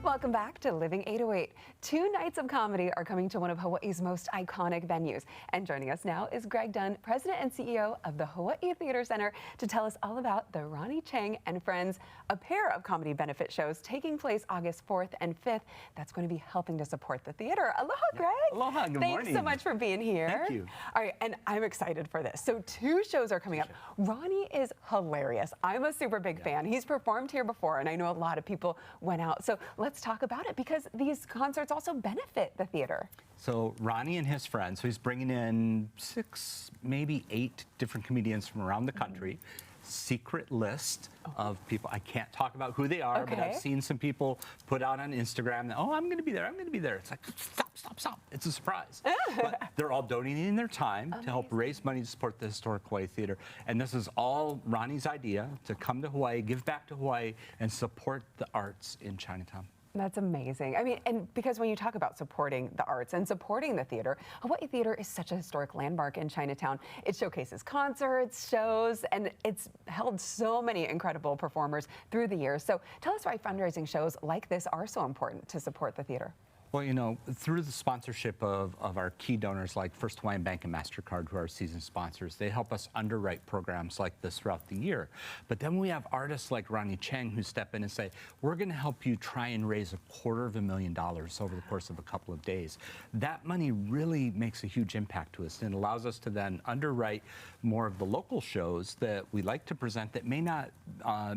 Welcome back to Living 808. Two nights of comedy are coming to one of Hawaii's most iconic venues. And joining us now is Greg Dunn, President and CEO of the Hawaii Theater Center, to tell us all about the Ronnie Chang and Friends, a pair of comedy benefit shows taking place August 4th and 5th. That's going to be helping to support the theater. Aloha, Greg. Aloha, good morning. Thanks so much for being here. Thank you. All right, and I'm excited for this. So two shows are coming up. Ronnie is hilarious. I'm a super big fan. He's performed here before, and I know a lot of people went out. So let's talk about it, because these concerts also benefit the theater. So Ronnie and his friends, so he's bringing in 6, maybe 8 different comedians from around the country. Secret list of people. I can't talk about who they are, but I've seen some people put out on Instagram that, oh, I'm going to be there, I'm going to be there. It's like, stop. It's a surprise. But they're all donating their time to help raise money to support the Historic Hawaii Theater. And this is all Ronnie's idea, to come to Hawaii, give back to Hawaii, and support the arts in Chinatown. That's amazing. I mean, and because when you talk about supporting the arts and supporting the theater, Hawaii Theater is such a historic landmark in Chinatown. It showcases concerts, shows, and it's held so many incredible performers through the years. So tell us why fundraising shows like this are so important to support the theater. Well, you know, through the sponsorship of our key donors like First Hawaiian Bank and MasterCard, who are our season sponsors, they help us underwrite programs like this throughout the year. But then we have artists like Ronnie Chang who step in and say, we're going to help you try and raise $250,000 over the course of a couple of days. That money really makes a huge impact to us, and it allows us to then underwrite more of the local shows that we like to present that may not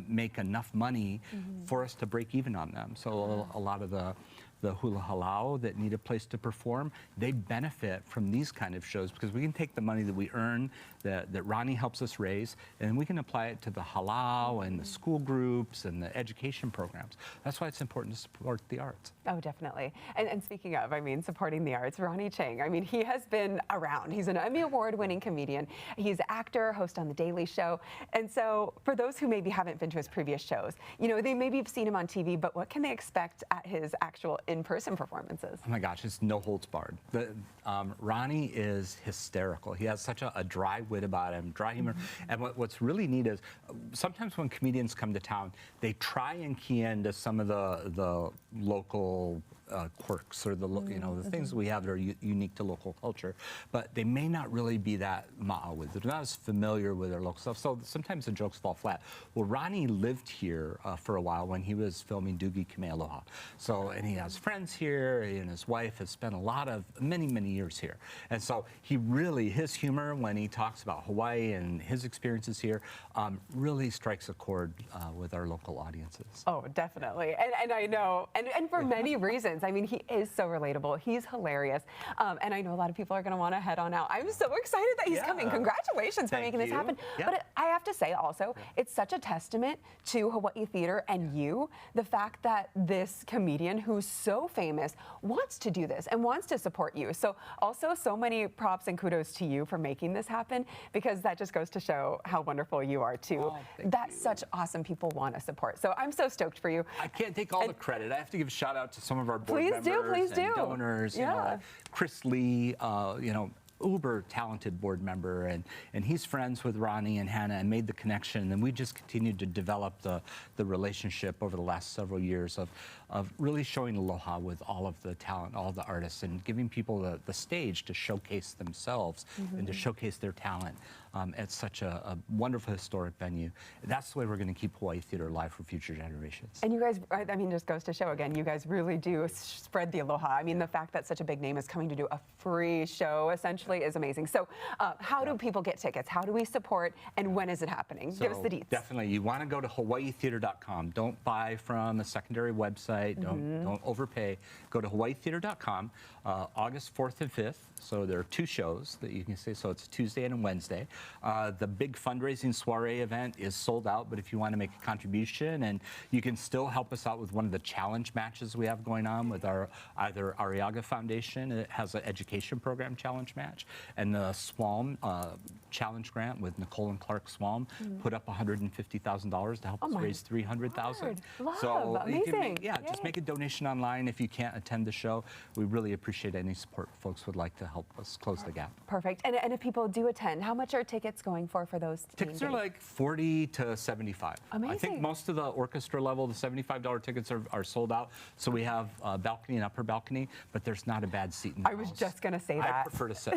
make enough money for us to break even on them. So a lot of the hula halau that need a place to perform, they benefit from these kind of shows, because we can take the money that we earn, that Ronnie helps us raise, and we can apply it to the halau and the school groups and the education programs. That's why it's important to support the arts. Oh, definitely. And speaking of, I mean, supporting the arts, Ronnie Chang, I mean, he has been around. He's an Emmy Award-winning comedian. He's an actor, host on The Daily Show. And so for those who maybe haven't been to his previous shows, you know, they maybe have seen him on TV, but what can they expect at his actual in-person performances? Oh my gosh, it's no holds barred. Ronnie is hysterical. He has such a dry wit about him, dry humor. And what's really neat is sometimes when comedians come to town, they try and key into some of the local quirks, or the you know, the things we have that are unique to local culture, but they may not really be that ma'a with it. They're not as familiar with their local stuff, so sometimes the jokes fall flat. Well, Ronnie lived here for a while when he was filming Doogie Kamealoha. So, and he has friends here, and his wife has spent many years here. And so he really, his humor when he talks about Hawaii and his experiences here really strikes a chord with our local audiences. Oh, definitely. And I know, and for many reasons. I mean, he is so relatable. He's hilarious. And I know a lot of people are going to want to head on out. I'm so excited that he's coming. Congratulations for making this happen. But I have to say also, it's such a testament to Hawaii Theater and you, the fact that this comedian who's so famous wants to do this and wants to support you. So also so many props and kudos to you for making this happen, because that just goes to show how wonderful you are too. That's such awesome people want to support. So I'm so stoked for you. I can't take all the credit. I have to give a shout out to some of our board members and donors. You know, Chris Lee, you know, uber talented board member, and he's friends with Ronnie and Hannah and made the connection, and we just continued to develop the relationship over the last several years of really showing aloha with all of the talent, all of the artists, and giving people the stage to showcase themselves and to showcase their talent at such a wonderful historic venue. That's the way we're going to keep Hawaii Theater alive for future generations. And you guys, I mean, just goes to show again, you guys really do spread the aloha. I mean, the fact that such a big name is coming to do a free show essentially is amazing. So how do people get tickets? How do we support, and when is it happening? Give us the deets. Definitely, you want to go to hawaiitheater.com. Don't buy from a secondary website. Don't overpay. Go to hawaiitheater.com. August 4th and 5th. So there are 2 shows that you can see. So it's a Tuesday and a Wednesday. The big fundraising soiree event is sold out, but if you want to make a contribution, and you can still help us out with one of the challenge matches we have going on with our either Arriaga Foundation. It has an education program challenge match, and the SWALM challenge grant with Nicole and Clark SWALM put up $150,000 to help us raise $300,000. So amazing. Just make a donation online if you can't attend the show. We really appreciate any support folks would like to help us close the gap. Perfect. And if people do attend, how much are tickets going for those Tickets are like 40 to 75. Amazing. I think most of the orchestra level, the $75 tickets are sold out. So we have balcony and upper balcony, but there's not a bad seat in the I was house. just going to say that. I prefer to sit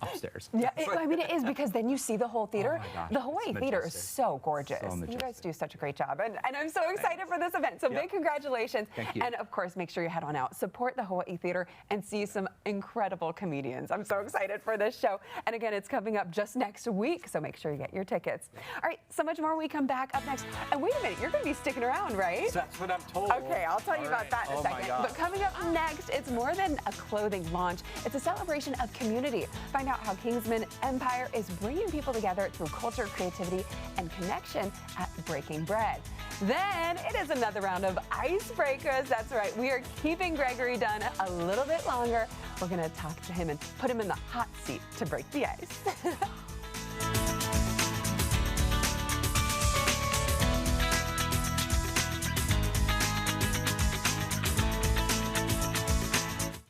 upstairs. Yeah, I mean, it is, because then you see the whole theater. Oh my gosh, the Hawaii it's Theater is majestic. so gorgeous. So You guys majestic. do such a great job. And I'm so excited for this event. So Yep. big congratulations. Thank you. And of course, make sure you head on out, support the Hawaii Theater, and see some incredible comedians. I'm so excited for this show. And again, it's coming up just next week, so make sure you get your tickets. All right, so much more when we come back up next. And wait a minute, you're going to be sticking around, right? That's what I'm told. Okay, I'll tell you All about right. that in a Oh my second. gosh. But coming up next, it's more than a clothing launch. It's a celebration of community. Find out how Kingsman Empire is bringing people together through culture, creativity, and connection at Breaking Bread. Then it is another round of icebreakers. That's right, we are keeping Gregory Dunn a little bit longer. We're going to talk to him and put him in the hot seat to break the ice.